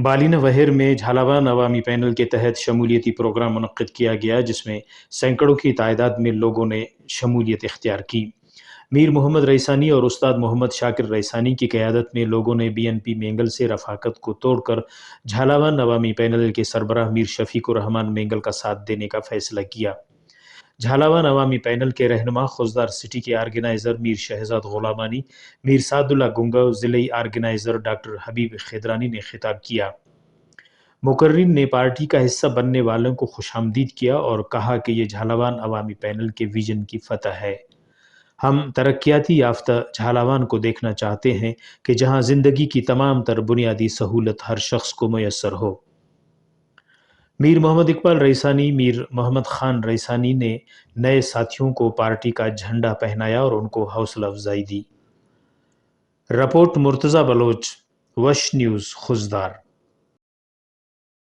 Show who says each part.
Speaker 1: بالین وہر میں جھلاوان عوامی پینل کے تحت شمولیتی پروگرام منعقد کیا گیا، جس میں سینکڑوں کی تعداد میں لوگوں نے شمولیت اختیار کی۔ میر محمد ریثانی اور استاد محمد شاکر ریثانی کی قیادت میں لوگوں نے بی این پی مینگل سے رفاقت کو توڑ کر جھلاوان عوامی پینل کے سربراہ میر شفیق الرحمان مینگل کا ساتھ دینے کا فیصلہ کیا۔ جھلاوان عوامی پینل کے رہنما خوزدار سٹی کے آرگنائزر میر شہزاد غلامانی، میر سعد اللہ گنگا، ضلعی آرگنائزر ڈاکٹر حبیب خیدرانی نے خطاب کیا۔ مقررین نے پارٹی کا حصہ بننے والوں کو خوش آمدید کیا اور کہا کہ یہ جھلاوان عوامی پینل کے ویژن کی فتح ہے۔ ہم ترقیاتی یافتہ جھلاوان کو دیکھنا چاہتے ہیں کہ جہاں زندگی کی تمام تر بنیادی سہولت ہر شخص کو میسر ہو۔ میر محمد اقبال ریثانی، میر محمد خان ریثانی نے نئے ساتھیوں کو پارٹی کا جھنڈا پہنایا اور ان کو حوصلہ افزائی دی۔ رپورٹ مرتضی بلوچ، وش نیوز، خوزدار۔